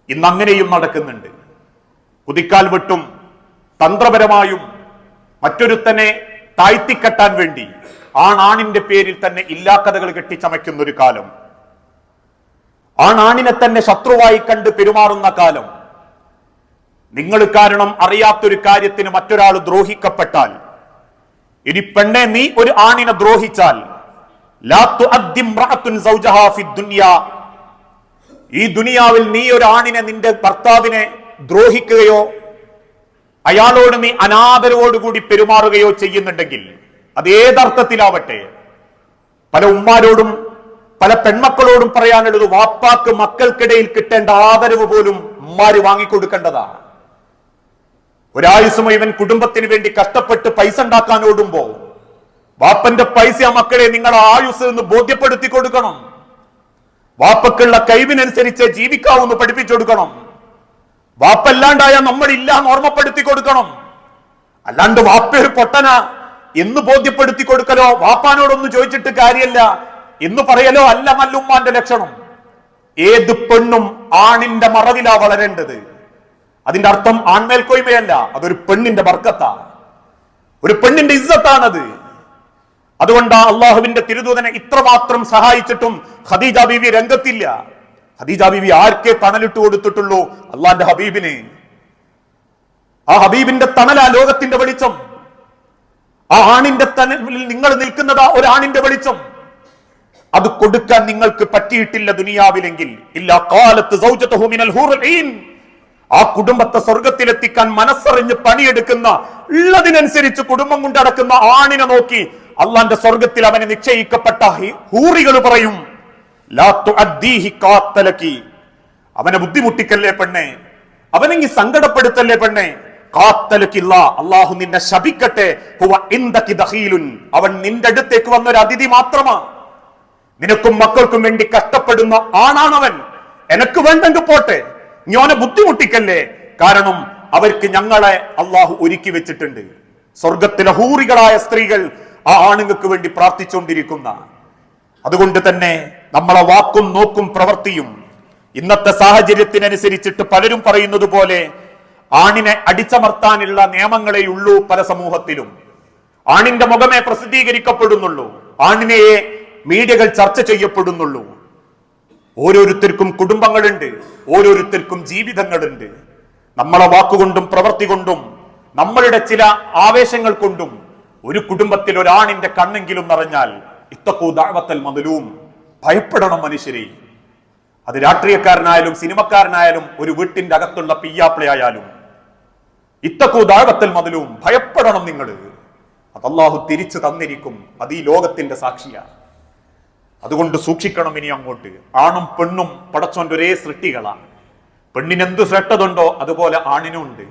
ഇന്നങ്ങനെയും നടക്കുന്നുണ്ട്. കുതിക്കാൽ വെട്ടും തന്ത്രപരമായും മറ്റൊരുത്തനെ താഴ്ത്തിക്കെട്ടാൻ വേണ്ടി ആണിന്റെ പേരിൽ തന്നെ ഇല്ലാക്കഥകൾ കെട്ടിച്ചമയ്ക്കുന്ന ഒരു കാലം, ആണിനെ തന്നെ ശത്രുവായി കണ്ട് പെരുമാറുന്ന കാലം. നിങ്ങൾ കാരണം അറിയാത്തൊരു കാര്യത്തിന് മറ്റൊരാൾ ദ്രോഹിക്കപ്പെട്ടാൽ, ഇനി പെണ്ണെ നീ ഒരു ആണിനെ ദ്രോഹിച്ചാൽ, ഈ ദുനിയാവിൽ നീ ഒരു ആണിനെ, നിന്റെ ഭർത്താവിനെ ദ്രോഹിക്കുകയോ അയാളോട് നീ അനാദരവോടുകൂടി പെരുമാറുകയോ ചെയ്യുന്നുണ്ടെങ്കിൽ അത് ഏതർത്ഥത്തിലാവട്ടെ, പല ഉമ്മാരോടും പല പെൺമക്കളോടും പറയാനുള്ളത് വാപ്പാക്ക് മക്കൾക്കിടയിൽ കിട്ടേണ്ട ആദരവ് പോലും ഉമ്മാര് വാങ്ങിക്കൊടുക്കേണ്ടതാണ്. ഒരായുസ് മുഴുവൻ കുടുംബത്തിന് വേണ്ടി കഷ്ടപ്പെട്ട് പൈസ ഉണ്ടാക്കാൻ ഓടുമ്പോ വാപ്പന്റെ പൈസ ആ മക്കളെ നിങ്ങൾ ആയുസ് എന്ന് ബോധ്യപ്പെടുത്തി കൊടുക്കണം. വാപ്പക്കുള്ള കഴിവിനനുസരിച്ച് ജീവിക്കാവൂന്ന് പഠിപ്പിച്ചു കൊടുക്കണം. വാപ്പല്ലാണ്ടായ നമ്മളില്ല എന്ന് ഓർമ്മപ്പെടുത്തി കൊടുക്കണം. അല്ലാണ്ട് വാപ്പ ഒരു പൊട്ടന എന്ന് ബോധ്യപ്പെടുത്തി കൊടുക്കലോ വാപ്പാനോടൊന്ന് ചോദിച്ചിട്ട് കാര്യമല്ല എന്ന് പറയലോ അല്ല മല്ലുമ്മാന്റെ ലക്ഷണം. ഏത് പെണ്ണും ആണിന്റെ മറവിലാ വളരേണ്ടത്. അതിന്റെ അർത്ഥം ആൺമേൽക്കോയ്മയല്ല, അതൊരു പെണ്ണിന്റെ ബർക്കത്താണ്, ഒരു പെണ്ണിന്റെ ഇസ്സത്താണത്. അതുകൊണ്ട് അള്ളാഹുവിന്റെ തിരുദൂതനെ ഇത്രമാത്രം സഹായിച്ചിട്ടും ഖദീജ ബീവി രംഗത്തില്ല. ഖദീജ ബീവി ആർക്കേ തണലിട്ട് കൊടുത്തിട്ടുള്ളൂ? അള്ളാന്റെ ഹബീബിന്. ആ ഹബീബിന്റെ തണലാ ലോകത്തിന്റെ വെളിച്ചം. ആ ആണിന്റെ തണലിൽ നിങ്ങൾ നിൽക്കുന്നതാ ഒരു ആണിന്റെ വെളിച്ചം. അത് കൊടുക്കാൻ നിങ്ങൾക്ക് പറ്റിയിട്ടില്ല ദുനിയാവിലെങ്കിൽ ഇല്ലാ ഖാലത്ത് സൗജതുഹു മിനൽ ഹൂറുൽ ഈൻ, ആ കുടുംബത്തെ സ്വർഗത്തിലെത്തിക്കാൻ മനസ്സറിഞ്ഞ് പണിയെടുക്കുന്ന, ഉള്ളതിനനുസരിച്ച് കുടുംബം കൊണ്ട് നടക്കുന്ന ആണിനെ നോക്കി അള്ളാന്റെ സ്വർഗത്തിൽ അവനെ നിശ്ചയിക്കപ്പെട്ട ഹൂറികൾ പറയും, ലാ തുഅദ്ദീഹി ഖാത്തലകി, അവനെ ബുദ്ധിമുട്ടിക്കല്ലേ പെണ്ണെ, അവനെങ്കി സങ്കടപ്പെടുത്തല്ലേ പെണ്ണെ, ഖാത്തലകില്ല, അല്ലാഹു നിന്നെ ശപിക്കട്ടെ, ഹുവ ഇൻദകി ദഖീലുൻ, അവൻ നിന്റെ അടുത്തേക്ക് വന്നൊരു അതിഥി മാത്രമാ. നിനക്കും മക്കൾക്കും വേണ്ടി കഷ്ടപ്പെടുന്ന ആണാണവൻ. എനക്ക് വേണ്ടെങ്കിൽ പോട്ടെ, ഞാനെ ബുദ്ധിമുട്ടിക്കല്ലേ. കാരണം അവർക്ക് ഞങ്ങളെ അള്ളാഹു ഒരുക്കി വെച്ചിട്ടുണ്ട്. സ്വർഗത്തിലെ ഹൂറികളായ സ്ത്രീകൾ ആ ആണുങ്ങൾക്ക് വേണ്ടി പ്രാർത്ഥിച്ചുകൊണ്ടിരിക്കുന്ന. അതുകൊണ്ട് തന്നെ നമ്മളെ വാക്കും നോക്കും പ്രവൃത്തിയും ഇന്നത്തെ സാഹചര്യത്തിനനുസരിച്ചിട്ട് പലരും പറയുന്നത് പോലെ ആണിനെ അടിച്ചമർത്താനുള്ള നിയമങ്ങളെ ഉള്ളൂ പല സമൂഹത്തിലും. ആണിന്റെ മുഖമേ പ്രസിദ്ധീകരിക്കപ്പെടുന്നുള്ളൂ. ആണിനെ മീഡിയകൾ ചർച്ച ചെയ്യപ്പെടുന്നുള്ളൂ. ഓരോരുത്തർക്കും കുടുംബങ്ങളുണ്ട്, ഓരോരുത്തർക്കും ജീവിതങ്ങളുണ്ട്. നമ്മളെ വാക്കുകൊണ്ടും പ്രവൃത്തി കൊണ്ടും നമ്മളുടെ ചില ആവേശങ്ങൾ കൊണ്ടും ഒരു കുടുംബത്തിൽ ഒരാണിന്റെ കണ്ണെങ്കിലും നിറഞ്ഞാൽ ഇത്തഖൂ ദഅവത്തൽ മദ്ലൂം, ഭയപ്പെടണം മനുഷ്യരെ. അത് രാഷ്ട്രീയക്കാരനായാലും സിനിമക്കാരനായാലും ഒരു വീട്ടിന്റെ അകത്തുള്ള പിയ്യാപ്പിള ആയാലും ഇത്തഖൂ ദഅവത്തൽ മദ്ലൂം, ഭയപ്പെടണം നിങ്ങൾ. അത് അല്ലാഹു തിരിച്ചു തന്നിരിക്കും. അത് ഈ ലോകത്തിന്റെ സാക്ഷിയാണ്. അതുകൊണ്ട് സൂക്ഷിക്കണം ഇനി അങ്ങോട്ട്. ആണും പെണ്ണും പടച്ചോന്റെ ഒരേ സൃഷ്ടികളാണ്. പെണ്ണിനെന്ത് ശ്രദ്ധതുണ്ടോ അതുപോലെ ആണിനും ഉണ്ട്.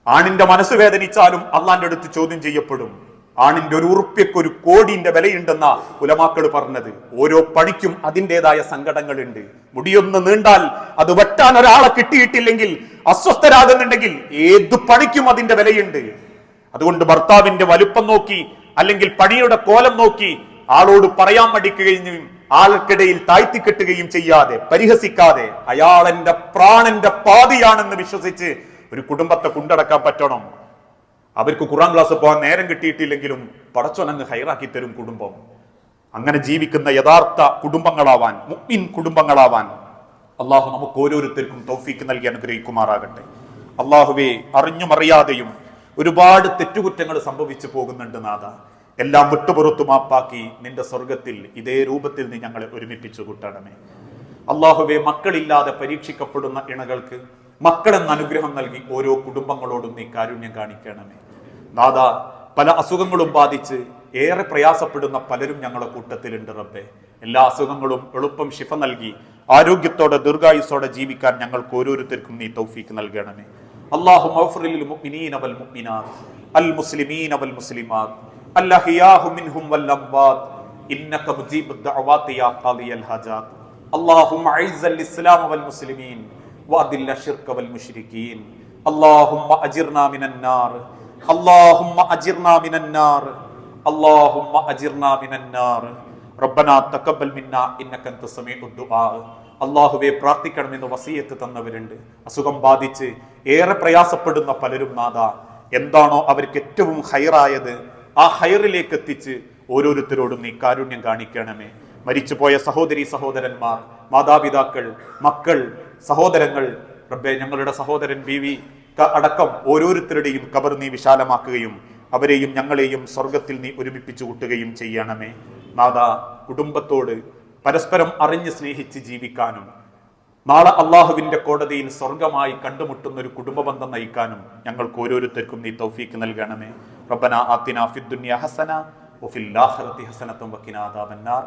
ആണിന്റെ മനസ്സ് വേദനിച്ചാലും അള്ളാന്റെ അടുത്ത് ചോദ്യം ചെയ്യപ്പെടും. ആണിന്റെ ഒരു ഉറുപ്പ്യക്ക് 1 കോടിന്റെ വിലയുണ്ടെന്ന ഉലമാക്കൾ പറഞ്ഞത്. ഓരോ പണിക്കും അതിൻ്റെതായ സങ്കടങ്ങളുണ്ട്. മുടിയൊന്ന് നീണ്ടാൽ അത് വെട്ടാൻ ഒരാളെ കിട്ടിയിട്ടില്ലെങ്കിൽ അസ്വസ്ഥരാകുന്നുണ്ടെങ്കിൽ ഏതു പണിക്കും അതിന്റെ വിലയുണ്ട്. അതുകൊണ്ട് ഭർത്താവിന്റെ വലുപ്പം നോക്കി അല്ലെങ്കിൽ പണിയുടെ കോലം നോക്കി ആളോട് പറയാൻ മടിക്കുകയും ആൾക്കിടയിൽ താഴ്ത്തിക്കെട്ടുകയും ചെയ്യാതെ, പരിഹസിക്കാതെ, അയാൾ എന്റെ പ്രാണന്റെ പാതിയാണെന്ന് വിശ്വസിച്ച് ഒരു കുടുംബത്തെ കൊണ്ടടക്കാൻ പറ്റണം. അവർക്ക് ഖുർആൻ ക്ലാസ് പോകാൻ നേരം കിട്ടിയിട്ടില്ലെങ്കിലും പടച്ചോനങ്ങ് ഹൈറാക്കി തരും കുടുംബം. അങ്ങനെ ജീവിക്കുന്ന യഥാർത്ഥ കുടുംബങ്ങളാവാൻ, മുഅ്മിൻ കുടുംബങ്ങളാവാൻ അള്ളാഹു നമുക്ക് ഓരോരുത്തർക്കും തൗഫീക്ക് നൽകി അനുഗ്രഹിക്കുമാറാകട്ടെ. അള്ളാഹുവേ, അറിഞ്ഞും അറിയാതെയും ഒരുപാട് തെറ്റുകുറ്റങ്ങൾ സംഭവിച്ചു പോകുന്നുണ്ട് നാഥ. എല്ലാം വിട്ടുപുറത്തു മാപ്പാക്കി നിന്റെ സ്വർഗത്തിൽ ഇതേ രൂപത്തിൽ നീ ഞങ്ങളെ ഒരുമിപ്പിച്ചു കൂട്ടണമേ. അള്ളാഹുവേ, മക്കളില്ലാതെ പരീക്ഷിക്കപ്പെടുന്ന ഇണകൾക്ക് മക്കളെന്ന അനുഗ്രഹം നൽകി ഓരോ കുടുംബങ്ങളോടും നീ കാരുണ്യം കാണിക്കണമേ. നാഥ, പല അസുഖങ്ങളും ബാധിച്ച് ഏറെ പ്രയാസപ്പെടുന്ന പലരും ഞങ്ങളുടെ കൂട്ടത്തിലുണ്ട് റബ്ബേ. എല്ലാ അസുഖങ്ങളും എളുപ്പം ശിഫ നൽകി ആരോഗ്യത്തോടെ ദീർഘായുസ്സോടെ ജീവിക്കാൻ ഞങ്ങൾക്ക് ഓരോരുത്തർക്കും നീ തൗഫീക്ക് നൽകണമേ. അല്ലാഹുമ്മ ഗ്ഫിർ ലിൽ മുഅ്മിനീന വൽ മുഅ്മിനാത്ത് അൽ മുസ്ലിമീന വൽ മുസ്ലിമാത്ത് അൽഅഹ്യാഉ മിൻഹും വൽ അംവാത്ത് ഇന്നക മുജീബുദ് ദഅവാതി യാ ഖാദിയൽ ഹജാത്ത്. അല്ലാഹുമ്മ അഇസ്സൽ ഇസ്ലാമ വൽ മുസ്ലിമീൻ വഅദില്ല ശിർക വൽ മുശ്രികീൻ. അല്ലാഹുമ്മ അജിർനാ മിനൻ നാർ, അല്ലാഹുമ്മ അജിർനാ മിനൻ നാർ, അല്ലാഹുമ്മ അജിർനാ മിനൻ നാർ. റബ്ബനാ തഖബ്ബൽ മിന്നാ ഇന്നക അൻത സമീഉദ് ദുആ. അല്ലാഹുവേ, പ്രാർത്ഥിക്കണമെന്ന് വസിയത്ത് തന്നവരുണ്ട്. അസുഖം ബാധിച്ച് ഏറെ പ്രയാസപ്പെടുന്ന പലരും നാഥ, എന്താണോ അവർക്ക് ഏറ്റവും ഹൈറായത് ആ ഹൈറിലേക്ക് എത്തിച്ച് ഓരോരുത്തരോടും നീ കാരുണ്യം കാണിക്കണമേ. മരിച്ചുപോയ സഹോദരി സഹോദരന്മാർ, മാതാപിതാക്കൾ, മക്കൾ, സഹോദരങ്ങൾ, റബ്ബേ, ഞങ്ങളുടെ സഹോദരൻ ബീവി അടക്കം ഓരോരുത്തരുടെയും ഖബർ നീ വിശാലമാക്കുകയും അവരെയും ഞങ്ങളെയും സ്വർഗത്തിൽ നീ ഒരുമിപ്പിച്ചു കൂട്ടുകയും ചെയ്യണമേ. നാഥ, കുടുംബത്തോട് പരസ്പരം അറിഞ്ഞ് സ്നേഹിച്ച് ജീവിക്കാനും നാളെ അള്ളാഹുവിന്റെ കോടതിയിൽ സ്വർഗമായി കണ്ടുമുട്ടുന്ന ഒരു കുടുംബബന്ധം നയിക്കാനും ഞങ്ങൾക്ക് ഓരോരുത്തർക്കും നീ തൗഫീക്ക് നൽകണമേ. റബ്ബനാ ആതിനാ ഫിദ്ദുനിയ ഹസന വഫിൽ ആഖിറതി ഹസനത്തും വഖിനാ അദാബന്നാർ.